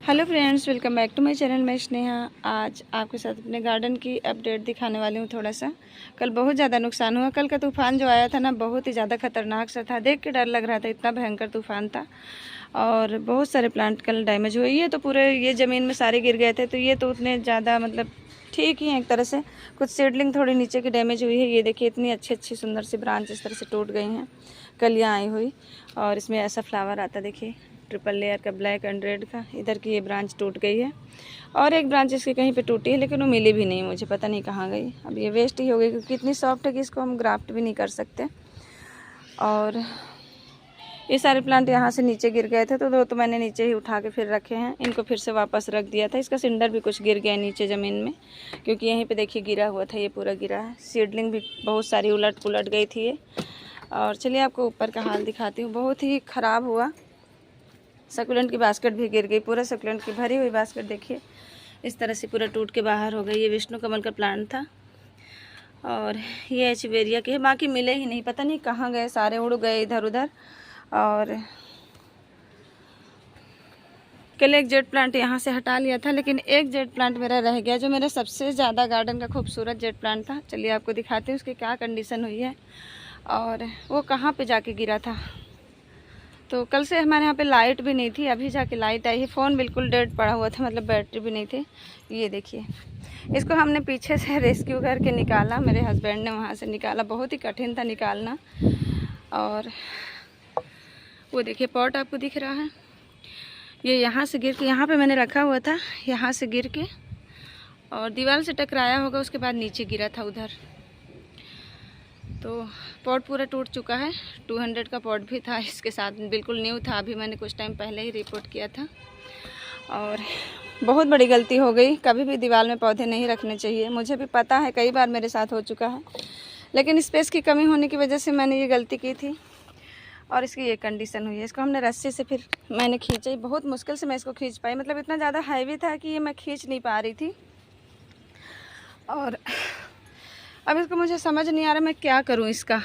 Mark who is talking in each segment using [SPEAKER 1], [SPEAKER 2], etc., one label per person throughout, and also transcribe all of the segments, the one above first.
[SPEAKER 1] Hello friends, welcome back to my channel. मैं स्नेहा आज आपके साथ अपने गार्डन की अपडेट दिखाने वाली हूँ। थोड़ा सा कल बहुत ज़्यादा नुकसान हुआ। कल का तूफ़ान जो आया था ना, बहुत ही ज़्यादा ख़तरनाक सा था। देख के डर लग रहा था, इतना भयंकर तूफ़ान था। और बहुत सारे प्लांट कल डैमेज हुए। ये तो पूरे ये ज़मीन में सारे गिर गए थे, तो ये तो उतने ज़्यादा मतलब ठीक ही है एक तरह से। कुछ सीडलिंग थोड़ी नीचे की डैमेज हुई है। ये देखिए इतनी अच्छी अच्छी सुंदर सी ब्रांच इस तरह से टूट गई हैं कलियाँ आई हुई। और इसमें ऐसा फ्लावर आता, देखिए ट्रिपल लेयर का ब्लैक एंड रेड का। इधर की ये ब्रांच टूट गई है और एक ब्रांच इसकी कहीं पे टूटी है, लेकिन वो मिली भी नहीं मुझे, पता नहीं कहाँ गई। अब ये वेस्ट ही हो गई क्योंकि इतनी सॉफ्ट है कि इसको हम ग्राफ्ट भी नहीं कर सकते। और ये सारे प्लांट यहाँ से नीचे गिर गए थे, तो दो तो मैंने नीचे ही उठा के फिर रखे हैं। इनको फिर से वापस रख दिया था। इसका सिंडर भी कुछ गिर गया नीचे ज़मीन में, क्योंकि यहीं पे देखिए गिरा हुआ था, ये पूरा गिरा है। सीडलिंग भी बहुत सारी उलट पुलट गई थी ये। और चलिए आपको ऊपर का हाल दिखाती हूँ। बहुत ही ख़राब हुआ। सकुलेंट की बास्केट भी गिर गई, पूरा सकुलेंट की भरी हुई बास्केट देखिए इस तरह से पूरा टूट के बाहर हो गई। ये विष्णु कमल का प्लांट था और ये एचवेरिया के, बाकी मिले ही नहीं, पता नहीं कहाँ गए, सारे उड़ गए इधर उधर। और कल एक जेट प्लांट यहाँ से हटा लिया था, लेकिन एक जेट प्लांट मेरा रह गया, जो मेरा सबसे ज़्यादा गार्डन का खूबसूरत जेट प्लांट था। चलिए आपको दिखाती हूँ उसकी क्या कंडीशन हुई है और वो कहाँ पे जाके गिरा था। तो कल से हमारे यहाँ पे लाइट भी नहीं थी, अभी जाके लाइट आई है। फ़ोन बिल्कुल डेड पड़ा हुआ था, मतलब बैटरी भी नहीं थी। ये देखिए इसको हमने पीछे से रेस्क्यू करके निकाला, मेरे हस्बैंड ने वहाँ से निकाला। बहुत ही कठिन था निकालना। और वो देखिए पॉट आपको दिख रहा है, ये यहाँ से गिर के, यहाँ पे मैंने रखा हुआ था, यहाँ से गिर के और दीवार से टकराया होगा, उसके बाद नीचे गिरा था उधर। तो पॉट पूरा टूट चुका है। 200 का पॉट भी था इसके साथ, बिल्कुल न्यू था, अभी मैंने कुछ टाइम पहले ही रिपोर्ट किया था। और बहुत बड़ी गलती हो गई, कभी भी दीवार में पौधे नहीं रखने चाहिए। मुझे भी पता है, कई बार मेरे साथ हो चुका है, लेकिन स्पेस की कमी होने की वजह से मैंने ये गलती की थी और इसकी ये कंडीशन हुई है। इसको हमने रस्सी से फिर मैंने खींचा, बहुत मुश्किल से मैं इसको खींच पाई, मतलब इतना ज़्यादा हैवी था कि ये मैं खींच नहीं पा रही थी। और अब इसको मुझे समझ नहीं आ रहा मैं क्या करूं इसका।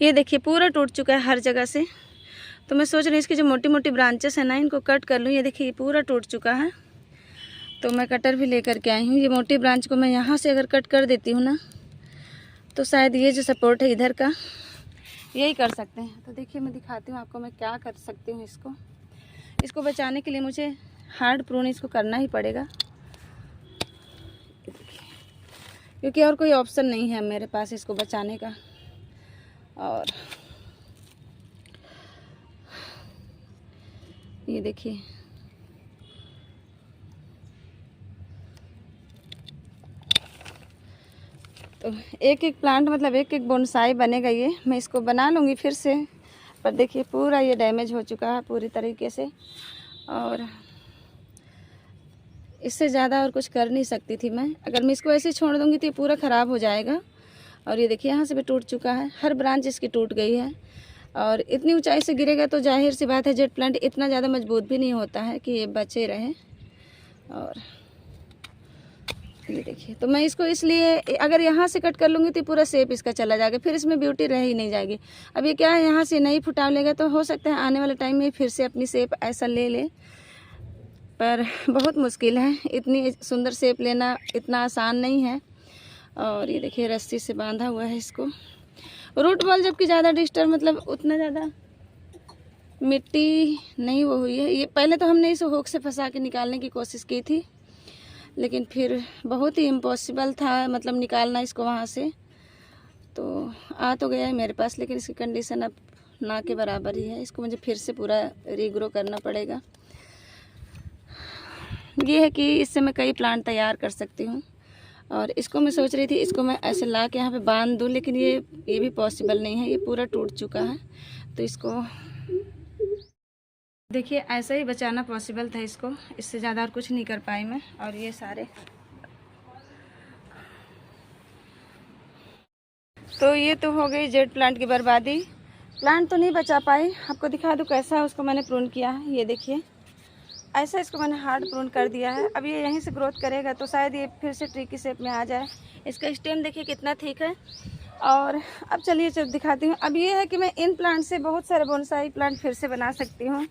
[SPEAKER 1] ये देखिए पूरा टूट चुका है हर जगह से। तो मैं सोच रही हूँ इसकी जो मोटी मोटी ब्रांचेस हैं ना, इनको कट कर लूँ। ये देखिए ये पूरा टूट चुका है, तो मैं कटर भी लेकर के आई हूँ। ये मोटी ब्रांच को मैं यहाँ से अगर कट कर देती हूँ ना, तो शायद ये जो सपोर्ट है इधर का, यही कर सकते हैं। तो देखिए मैं दिखाती हूँ आपको मैं क्या कर सकती हूँ। इसको बचाने के लिए मुझे हार्ड प्रून इसको करना ही पड़ेगा, क्योंकि और कोई ऑप्शन नहीं है मेरे पास इसको बचाने का। और ये देखिए तो एक एक प्लांट, मतलब एक एक बोनसाई बनेगा। ये मैं इसको बना लूँगी फिर से, पर देखिए पूरा ये डैमेज हो चुका है पूरी तरीके से। और इससे ज़्यादा और कुछ कर नहीं सकती थी मैं। अगर मैं इसको ऐसे ही छोड़ दूँगी तो ये पूरा ख़राब हो जाएगा। और ये देखिए यहाँ से भी टूट चुका है, हर ब्रांच इसकी टूट गई है। और इतनी ऊंचाई से गिरेगा तो जाहिर सी बात है जेट प्लांट इतना ज़्यादा मजबूत भी नहीं होता है कि ये बचे रहे। और ये देखिए तो मैं इसको इसलिए अगर यहाँ से कट कर लूँगी तो पूरा शेप इसका चला जाएगा, फिर इसमें ब्यूटी रह ही नहीं जाएगी। अब ये क्या है, यहाँ से नहीं फुटाव लेगा तो हो सकता है आने वाले टाइम में फिर से अपनी शेप ऐसा ले ले, पर बहुत मुश्किल है। इतनी सुंदर शेप लेना इतना आसान नहीं है। और ये देखिए रस्सी से बांधा हुआ है इसको। रूट बॉल जबकि ज़्यादा डिस्टर्ब, मतलब उतना ज़्यादा मिट्टी नहीं वो हुई है। ये पहले तो हमने इसे हुक से फंसा के निकालने की कोशिश की थी, लेकिन फिर बहुत ही इम्पॉसिबल था, मतलब निकालना इसको वहाँ से। तो आ तो गया है मेरे पास, लेकिन इसकी कंडीशन अब ना के बराबर ही है। इसको मुझे फिर से पूरा रीग्रो करना पड़ेगा। ये है कि इससे मैं कई प्लांट तैयार कर सकती हूँ। और इसको मैं सोच रही थी इसको मैं ऐसे ला के यहाँ पे बांध दूँ, लेकिन ये भी पॉसिबल नहीं है, ये पूरा टूट चुका है। तो इसको देखिए ऐसा ही बचाना पॉसिबल था इसको, इससे ज़्यादा और कुछ नहीं कर पाई मैं। और ये सारे, तो ये तो हो गई जेट प्लांट की बर्बादी। प्लांट तो नहीं बचा पाई, आपको दिखा दूँ कैसा है उसको मैंने प्रून किया है। ये देखिए ऐसा इसको मैंने हार्ड प्रून कर दिया है। अब ये यहीं से ग्रोथ करेगा तो शायद ये फिर से ट्री की शेप में आ जाए। इसका स्टेम देखिए कितना थिक है। और अब चलिए दिखाती हूँ। अब ये है कि मैं इन प्लांट से बहुत सारे बोनसाई प्लांट फिर से बना सकती हूँ।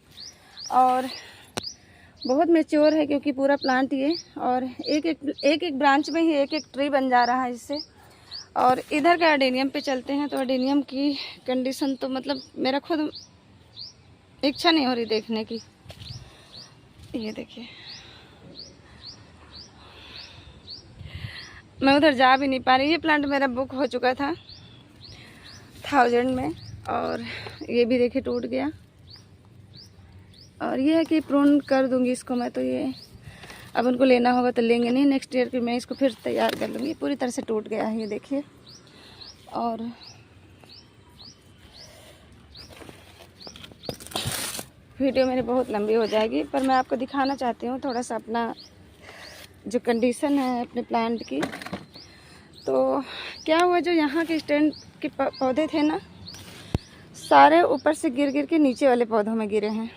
[SPEAKER 1] और बहुत मैच्योर है क्योंकि पूरा प्लांट ये, और एक ब्रांच में ही एक ट्री बन जा रहा है इससे। और इधर का एडेनियम पे चलते हैं। तो एडेनियम की कंडीशन तो मतलब मेरा खुद इच्छा नहीं हो रही देखने की। ये देखिए, मैं उधर जा भी नहीं पा रही। ये प्लांट मेरा बुक हो चुका था 1000 में, और ये भी देखिए टूट गया। और ये है कि प्रून कर दूंगी इसको मैं। तो ये अब उनको लेना होगा तो लेंगे नहीं, नेक्स्ट ईयर फिर मैं इसको फिर तैयार कर लूँगी। पूरी तरह से टूट गया है ये देखिए। और वीडियो मेरी बहुत लंबी हो जाएगी, पर मैं आपको दिखाना चाहती हूँ थोड़ा सा अपना जो कंडीशन है अपने प्लांट की। तो क्या हुआ, जो यहाँ के स्टैंड के पौधे थे ना, सारे ऊपर से गिर गिर के नीचे वाले पौधों में गिरे हैं।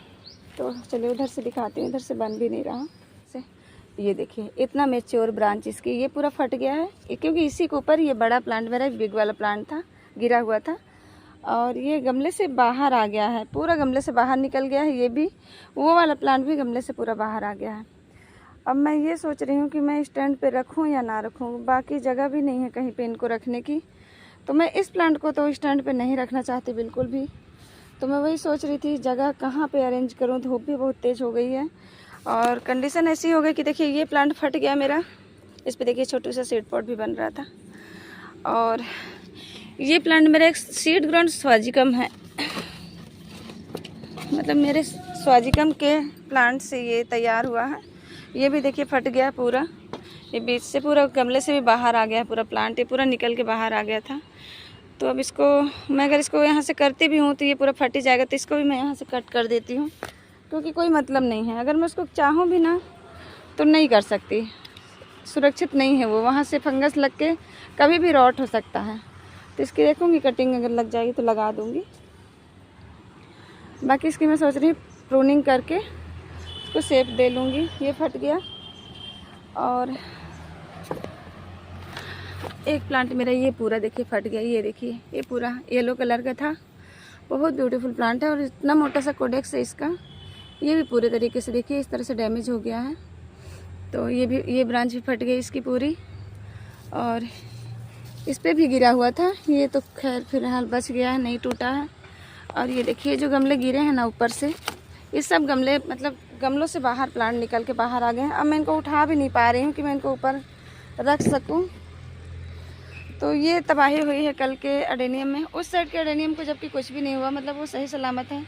[SPEAKER 1] तो चलिए उधर से दिखाती हूँ, इधर से बन भी नहीं रहा से। ये देखिए इतना मैच्योर ब्रांच इसकी, ये पूरा फट गया है क्योंकि इसी के ऊपर ये बड़ा प्लांट मेरा बिग वाला प्लांट था, गिरा हुआ था। और ये गमले से बाहर आ गया है, पूरा गमले से बाहर निकल गया है। ये भी, वो वाला प्लांट भी गमले से पूरा बाहर आ गया है। अब मैं ये सोच रही हूँ कि मैं स्टैंड पे रखूँ या ना रखूँ, बाकी जगह भी नहीं है कहीं पे इनको रखने की। तो मैं इस प्लांट को तो स्टैंड पे नहीं रखना चाहती बिल्कुल भी। तो मैं वही सोच रही थी जगह कहाँ पे अरेंज करूँ। धूप भी बहुत तेज़ हो गई है और कंडीशन ऐसी हो गई कि देखिए ये प्लांट फट गया मेरा। इस पर देखिए छोटू सा सीड पॉट भी बन रहा था। और ये प्लांट मेरा एक सीड ग्राउंड स्वाजिकम है, मतलब मेरे स्वाजिकम के प्लांट से ये तैयार हुआ है। ये भी देखिए फट गया पूरा, ये बीच से पूरा गमले से भी बाहर आ गया पूरा प्लांट, ये पूरा निकल के बाहर आ गया था। तो अब इसको मैं अगर इसको यहाँ से करती भी हूँ तो ये पूरा फट ही जाएगा। तो इसको भी मैं यहाँ से कट कर देती हूँ क्योंकि कोई मतलब नहीं है। अगर मैं उसको चाहूँ भी ना तो नहीं कर सकती, सुरक्षित नहीं है वो, वहाँ से फंगस लग के कभी भी रॉट हो सकता है। तो इसकी देखूँगी कटिंग अगर लग जाएगी तो लगा दूँगी। बाकी इसकी मैं सोच रही हूँ प्रूनिंग करके इसको शेप दे लूँगी। ये फट गया। और एक प्लांट मेरा ये पूरा देखिए फट गया। ये देखिए ये पूरा येलो कलर का था, बहुत ब्यूटीफुल प्लांट है और इतना मोटा सा कोडेक्स है इसका। ये भी पूरे तरीके से देखिए इस तरह से डैमेज हो गया है। तो ये ब्रांच भी फट गई इसकी पूरी। और इस पर भी गिरा हुआ था, ये तो खैर फिलहाल बच गया है, नहीं टूटा है। और ये देखिए जो गमले गिरे हैं ना ऊपर से, ये सब गमले मतलब गमलों से बाहर प्लांट निकल के बाहर आ गए हैं। अब मैं इनको उठा भी नहीं पा रही हूँ कि मैं इनको ऊपर रख सकूँ। तो ये तबाही हुई है कल के एडेनियम में। उस साइड के एडेनियम को जबकि कुछ भी नहीं हुआ, मतलब वो सही सलामत है।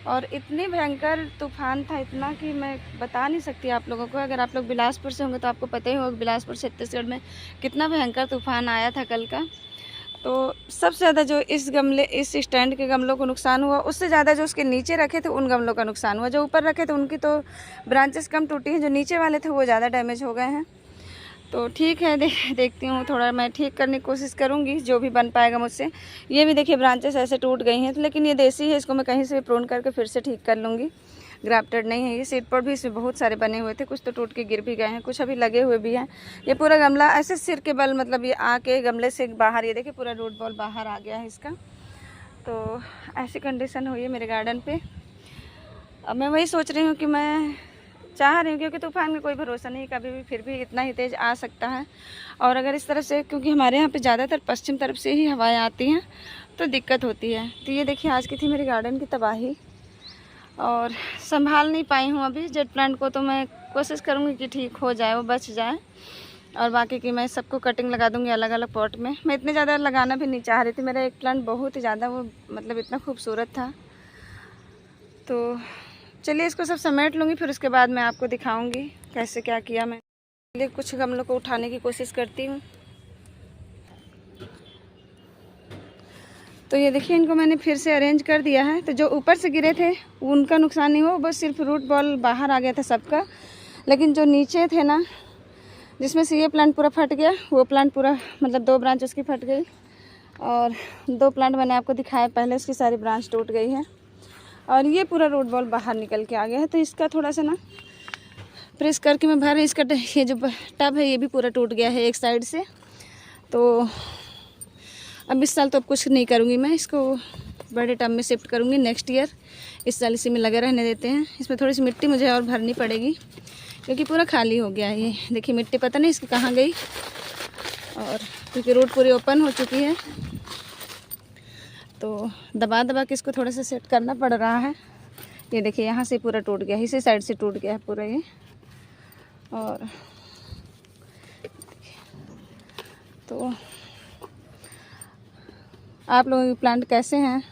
[SPEAKER 1] और इतनी भयंकर तूफान था, इतना कि मैं बता नहीं सकती आप लोगों को। अगर आप लोग बिलासपुर से होंगे तो आपको पता ही होगा बिलासपुर छत्तीसगढ़ में कितना भयंकर तूफान आया था कल का। तो सबसे ज़्यादा जो इस स्टैंड के गमलों को नुकसान हुआ, उससे ज़्यादा जो उसके नीचे रखे थे उन गमलों का नुकसान हुआ। जो ऊपर रखे थे उनकी तो ब्रांचेस कम टूटी हैं, जो नीचे वाले थे वो ज़्यादा डैमेज हो गए हैं। तो ठीक है, देखती हूँ, थोड़ा मैं ठीक करने की कोशिश करूँगी जो भी बन पाएगा मुझसे। ये भी देखिए ब्रांचेस ऐसे टूट गई हैं, लेकिन ये देसी है, इसको मैं कहीं से भी प्रून करके फिर से ठीक कर लूँगी। ग्राफ्टेड नहीं है ये। सीड पॉट भी इसमें बहुत सारे बने हुए थे, कुछ तो टूट के गिर भी गए हैं, कुछ अभी लगे हुए भी हैं। ये पूरा गमला ऐसे सिर के बल, मतलब ये आके गमले से बाहर, ये देखिए पूरा रूट बॉल बाहर आ गया है इसका। तो ऐसी कंडीशन हुई है मेरे गार्डन पे। अब मैं वही सोच रही हूँ कि मैं चाह रही हूँ, क्योंकि तूफान का कोई भरोसा नहीं, कभी भी फिर भी इतना ही तेज़ आ सकता है। और अगर इस तरफ से, क्योंकि हमारे यहाँ पे ज़्यादातर पश्चिम तरफ से ही हवाएं आती हैं तो दिक्कत होती है। तो ये देखिए आज की थी मेरे गार्डन की तबाही, और संभाल नहीं पाई हूँ अभी जेट प्लांट को। तो मैं कोशिश करूँगी कि ठीक हो जाए, वो बच जाए। और बाकी की मैं सबको कटिंग लगा दूँगी अलग अलग पॉट में। मैं इतने ज़्यादा लगाना भी नहीं चाह रही थी, मेरा एक प्लांट बहुत ही ज़्यादा वो मतलब इतना खूबसूरत था। तो चलिए इसको सब समेट लूँगी, फिर उसके बाद मैं आपको दिखाऊंगी कैसे क्या किया। मैं चलिए कुछ गमलों को उठाने की कोशिश करती हूँ। तो ये देखिए इनको मैंने फिर से अरेंज कर दिया है। तो जो ऊपर से गिरे थे उनका नुकसान नहीं हुआ, बस सिर्फ रूट बॉल बाहर आ गया था सबका। लेकिन जो नीचे थे ना, जिसमें से ये प्लांट पूरा फट गया, वो प्लांट पूरा मतलब 2 ब्रांच उसकी फट गई। और 2 प्लांट मैंने आपको दिखाया पहले, उसकी सारी ब्रांच टूट गई है। और ये पूरा रूट बॉल बाहर निकल के आ गया है। तो इसका थोड़ा सा ना प्रेस करके मैं भर, इसका ये जो टब है ये भी पूरा टूट गया है एक साइड से। तो अब इस साल तो अब कुछ नहीं करूँगी मैं, इसको बड़े टब में शिफ्ट करूँगी नेक्स्ट ईयर। इस साल इसी में लगे रहने देते हैं। इसमें थोड़ी सी मिट्टी मुझे और भरनी पड़ेगी क्योंकि पूरा खाली हो गया है ये। देखिए मिट्टी पता नहीं इसकी कहाँ गई, और क्योंकि रूट पूरी ओपन हो चुकी है तो दबा दबा के इसको थोड़ा सा सेट करना पड़ रहा है। ये देखिए यहाँ से पूरा टूट गया, इसी साइड से टूट गया है पूरा ये। और तो आप लोगों के प्लांट कैसे हैं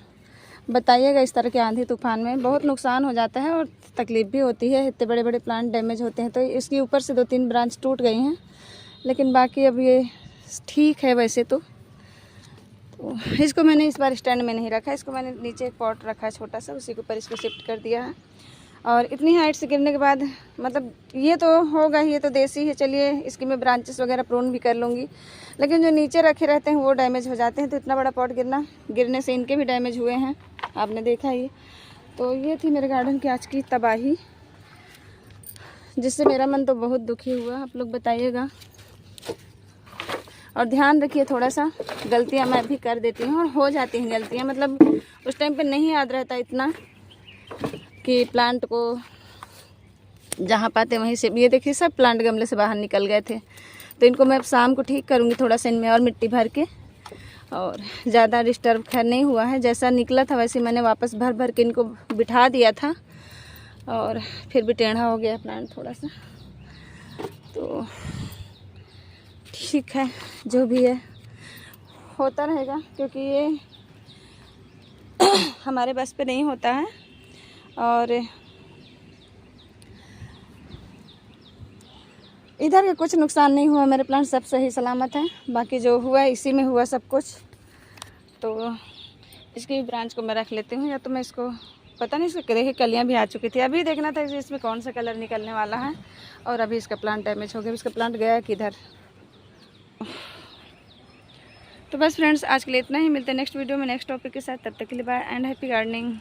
[SPEAKER 1] बताइएगा। इस तरह के आंधी तूफान में बहुत नुकसान हो जाता है और तकलीफ़ भी होती है। इतने बड़े बड़े प्लांट डैमेज होते हैं। तो इसके ऊपर से 2-3 ब्रांच टूट गई हैं, लेकिन बाकी अब ये ठीक है वैसे तो इसको मैंने इस बार स्टैंड में नहीं रखा, इसको मैंने नीचे एक पॉट रखा है छोटा सा, उसी के ऊपर इसको शिफ्ट कर दिया है। और इतनी हाइट से गिरने के बाद मतलब ये तो होगा ही, ये तो देसी है। चलिए इसकी मैं ब्रांचेस वगैरह प्रून भी कर लूँगी, लेकिन जो नीचे रखे रहते हैं वो डैमेज हो जाते हैं। तो इतना बड़ा पॉट गिरने से इनके भी डैमेज हुए हैं, आपने देखा ही। तो ये थी मेरे गार्डन की आज की तबाही, जिससे मेरा मन तो बहुत दुखी हुआ। आप लोग बताइएगा और ध्यान रखिए, थोड़ा सा गलतियां मैं भी कर देती हूँ और हो जाती हैं गलतियां। मतलब उस टाइम पे नहीं याद रहता इतना कि प्लांट को जहाँ पाते वहीं से। ये देखिए सब प्लांट गमले से बाहर निकल गए थे, तो इनको मैं अब शाम को ठीक करूँगी थोड़ा सा इनमें और मिट्टी भर के। और ज़्यादा डिस्टर्ब खैर नहीं हुआ है, जैसा निकला था वैसे मैंने वापस भर भर के इनको बिठा दिया था। और फिर भी टेढ़ा हो गया प्लांट थोड़ा सा, तो ठीक है जो भी है होता रहेगा, क्योंकि ये हमारे बस पे नहीं होता है। और इधर का कुछ नुकसान नहीं हुआ, मेरे प्लांट सब सही सलामत हैं। बाकी जो हुआ इसी में हुआ सब कुछ। तो इसकी ब्रांच को मैं रख लेती हूँ, या तो मैं इसको पता नहीं, इसको देखिए कलियाँ भी आ चुकी थी। अभी देखना था इसमें कौन सा कलर निकलने वाला है। और अभी इसका प्लांट डैमेज हो गया, इसका प्लांट गया किधर। तो बस फ्रेंड्स आज के लिए इतना ही, मिलते हैं नेक्स्ट वीडियो में नेक्स्ट टॉपिक के साथ। तब तक के लिए बाय एंड हैप्पी गार्डनिंग।